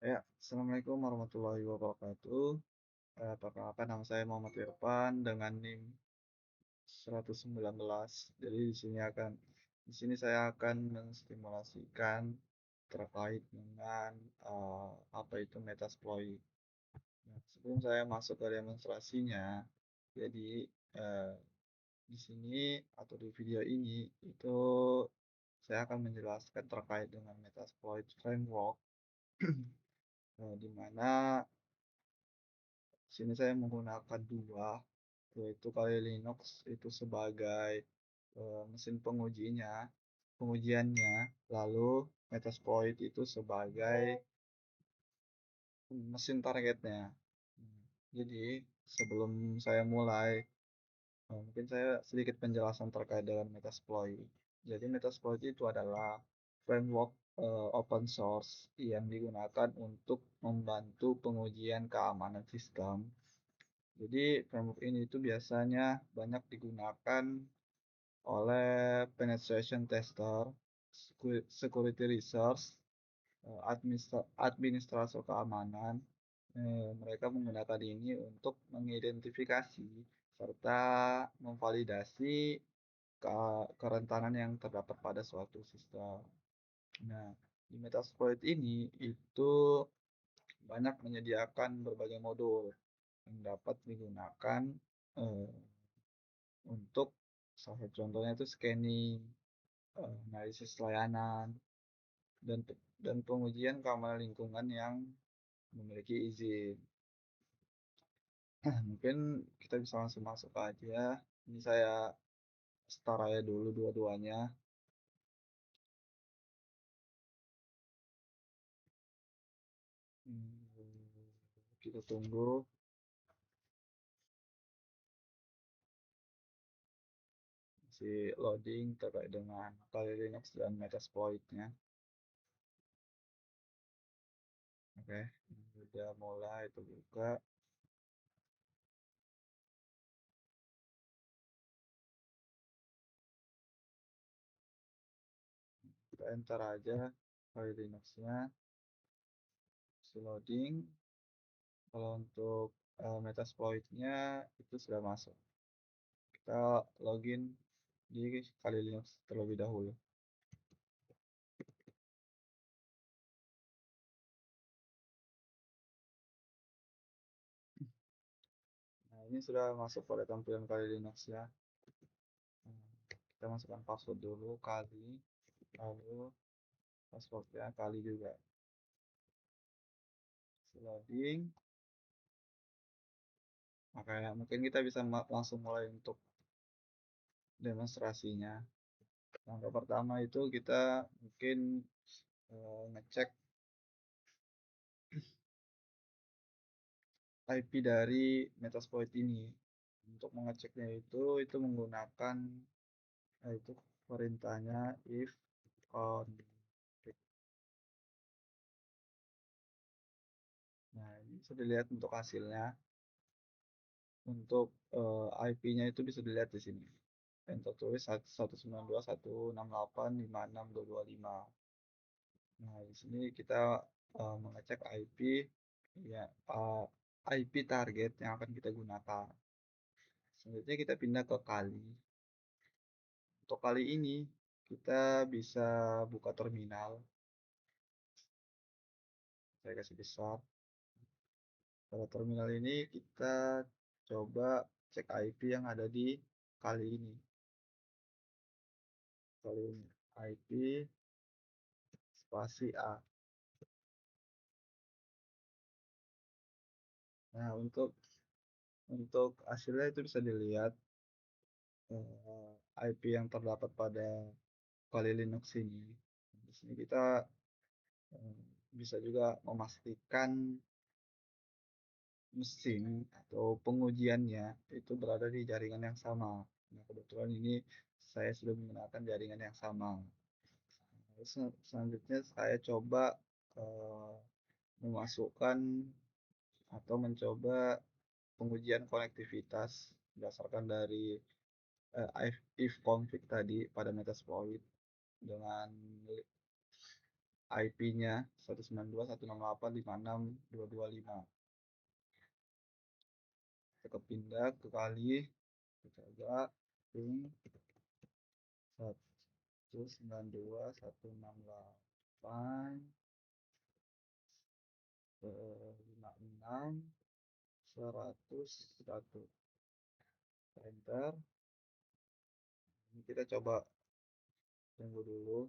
Ya, Assalamualaikum warahmatullahi wabarakatuh. Perkenalkan nama saya Muhammad Irfan dengan NIM 119. Jadi di sini saya akan menstimulasikan terkait dengan apa itu Metasploit. Nah, sebelum saya masuk ke demonstrasinya, jadi eh, di sini atau di video ini itu saya akan menjelaskan terkait dengan Metasploit Framework, di mana sini saya menggunakan dua, yaitu Kali Linux itu sebagai mesin pengujiannya, lalu Metasploit itu sebagai mesin targetnya. Jadi sebelum saya mulai, mungkin saya sedikit penjelasan terkait dengan Metasploit. Jadi Metasploit itu adalah framework open source yang digunakan untuk membantu pengujian keamanan sistem. Jadi framework ini itu biasanya banyak digunakan oleh penetration tester, security research, administrator keamanan. Mereka menggunakan ini untuk mengidentifikasi serta memvalidasi kerentanan yang terdapat pada suatu sistem. Nah, di Metasploit ini itu banyak menyediakan berbagai modul yang dapat digunakan eh, untuk salah satu contohnya itu scanning, analisis layanan, dan pengujian keamanan lingkungan yang memiliki izin. Mungkin kita bisa langsung masuk aja. Ini saya start aja dulu dua-duanya. Kita tunggu si loading terkait dengan Kali Linux dan Metasploit-nya. Oke, udah mulai terbuka. Kita enter aja Kali Linux-nya, si loading. Kalau untuk Metasploit-nya itu sudah masuk. Kita login di Kali Linux terlebih dahulu. Nah, ini sudah masuk pada tampilan Kali Linux ya. Kita masukkan password dulu kali, lalu passwordnya kali juga. Loading. Makanya mungkin kita bisa langsung mulai untuk demonstrasinya. Langkah pertama itu kita mungkin ngecek IP dari Metasploit ini. Untuk mengeceknya itu menggunakan itu perintahnya if config. Nah, ini bisa dilihat untuk hasilnya. Untuk IP-nya itu bisa dilihat di sini. Yang tertulis 192.168.56.225. Nah, di sini kita mengecek IP ya IP target yang akan kita gunakan. Selanjutnya kita pindah ke kali. Untuk kali ini kita bisa buka terminal. Saya kasih besar. Pada terminal ini kita coba cek IP yang ada di kali ini. Kali ini IP spasi A. Nah, untuk hasilnya itu bisa dilihat IP yang terdapat pada Kali Linux ini. Di sini kita bisa juga memastikan mesin atau pengujiannya itu berada di jaringan yang sama. Nah, kebetulan ini saya sudah menggunakan jaringan yang sama. Selanjutnya saya coba eh, memasukkan atau mencoba pengujian konektivitas berdasarkan dari if config tadi pada Metasploit dengan IP-nya 192.168.56.225. Kita pindah ke kali, kita coba ping 192.168.56.100.1. Enter. Ini kita coba tunggu dulu.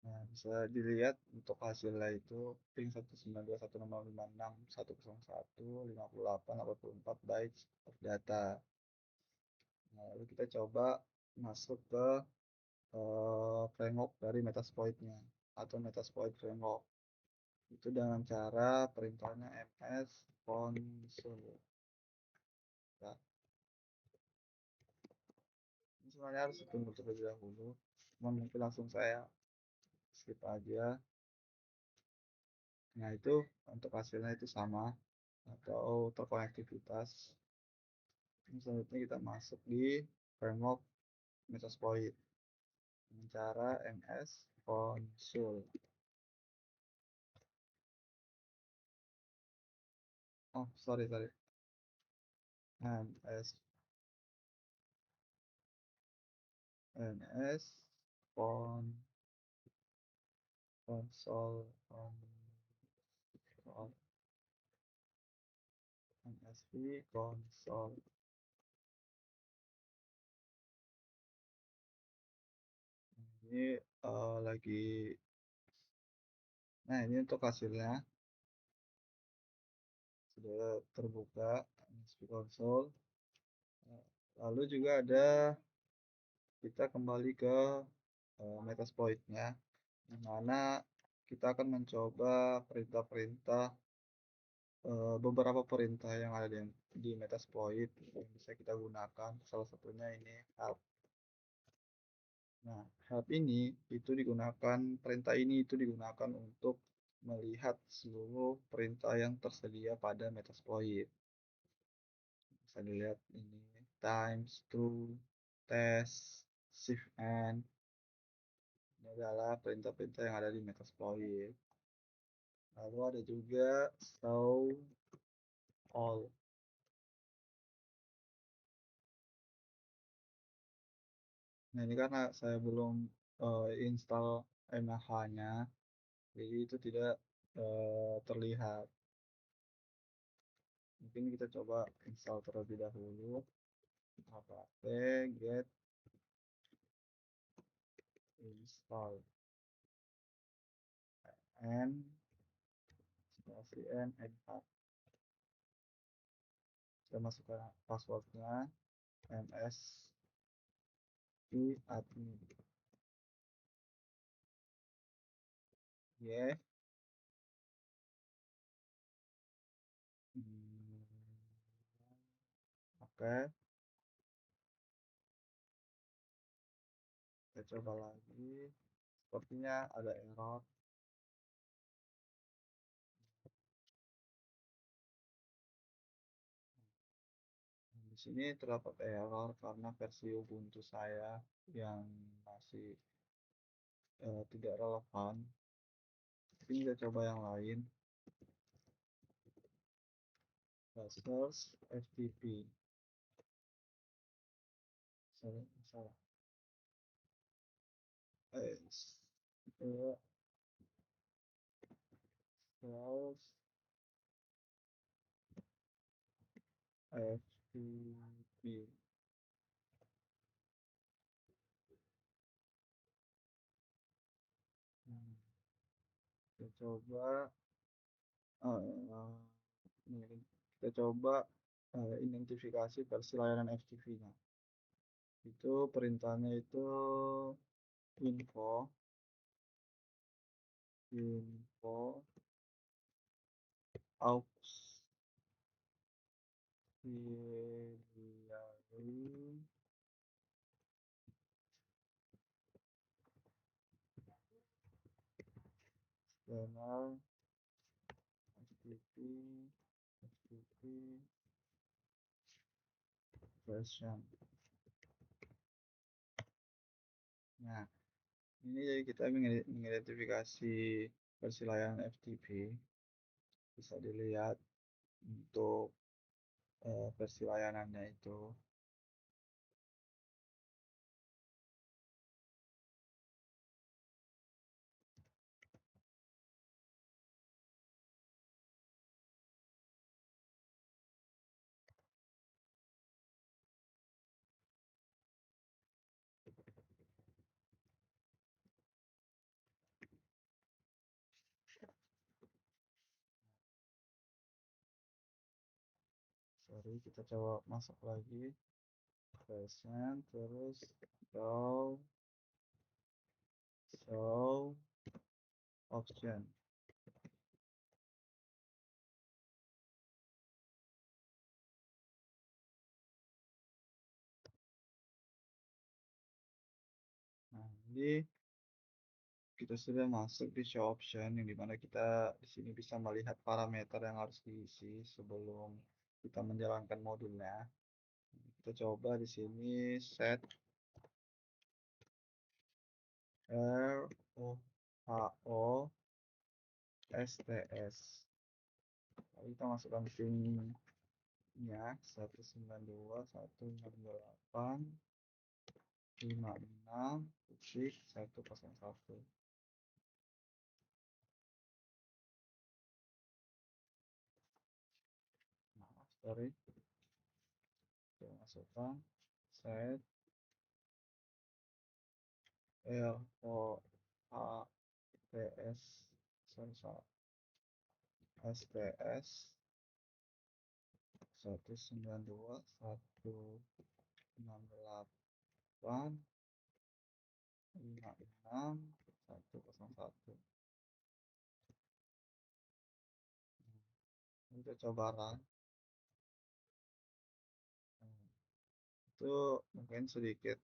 Nah, bisa dilihat untuk hasilnya itu ping 192.165.56.101.58.84 bytes of data. Nah, lalu kita coba masuk ke framework dari Metasploit-nya atau Metasploit framework. Itu dengan cara perintahnya ms console. Nah, ini sebenarnya harus tunggu terlebih dahulu. Mungkin langsung saya skip aja. Nah, itu untuk hasilnya itu sama atau terkonektivitas. Selanjutnya kita masuk di framework Metasploit dengan cara ms console. Oh, sorry. ms console msv console. Ini lagi. Nah, ini untuk hasilnya sudah terbuka msv console. Lalu juga ada, kita kembali ke Metasploit-nya, di mana kita akan mencoba beberapa perintah yang ada di Metasploit yang bisa kita gunakan. Salah satunya ini help. Nah, help ini itu digunakan, perintah ini itu digunakan untuk melihat seluruh perintah yang tersedia pada Metasploit. Bisa dilihat ini times, true, test, shift and. Ini adalah perintah-perintah yang ada di Metasploit. Lalu ada juga show all. Nah, ini karena saya belum install MH-nya, jadi itu tidak terlihat. Mungkin kita coba install terlebih dahulu. apt get install n n mh. Kita masukkan passwordnya ms admin. Ya. Oke. Kita coba lagi. Sepertinya ada error. Di sini terdapat error karena versi Ubuntu saya yang masih tidak relevan. Mungkin kita coba yang lain. Search FTP. Salah. Search FTP. Kita coba identifikasi versi layanan FTP-nya. Itu perintahnya itu info auxiliary channel FTP version. Nah, Ini jadi kita mengidentifikasi versi layanan FTP, bisa dilihat untuk versi layanannya itu. Sorry, kita coba masuk lagi, present, terus show option. Nah, jadi kita sudah masuk di show option yang dimana kita di sini bisa melihat parameter yang harus diisi sebelum kita menjalankan modulnya. Kita coba di sini set ROHO STS. Lalu kita masukkan pin-nya 192.168.56.101. Nah, sorry, kita masukkan set ROHS sorry, salah, STS 192.168.56.101. Untuk coba run, itu mungkin sedikit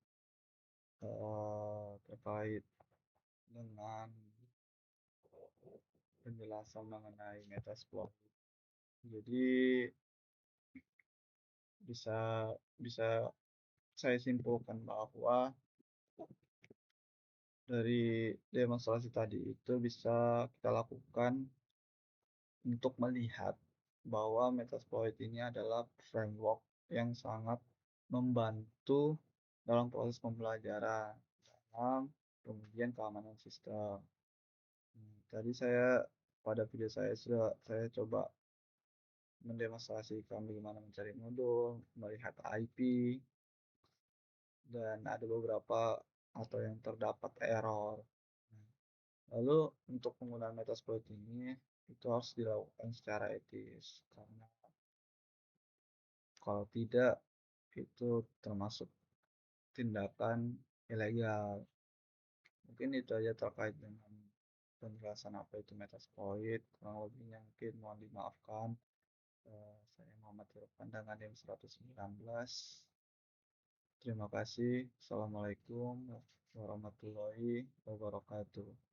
terkait dengan penjelasan mengenai Metasploit. Jadi bisa bisa saya simpulkan bahwa dari demonstrasi tadi itu bisa kita lakukan untuk melihat bahwa Metasploit ini adalah framework yang sangat membantu dalam proses pembelajaran dalam kemudian keamanan sistem. Tadi pada video saya sudah saya coba mendemonstrasikan bagaimana mencari modul, melihat IP, dan ada beberapa atau yang terdapat error. Lalu untuk penggunaan Metasploit ini itu harus dilakukan secara etis karena kalau tidak itu termasuk tindakan ilegal. Mungkin itu aja terkait dengan penjelasan apa itu Metasploit. Kurang lebihnya mungkin mohon dimaafkan. Saya Muhammad Irfan dengan NIM 119. Terima kasih. Assalamualaikum warahmatullahi wabarakatuh.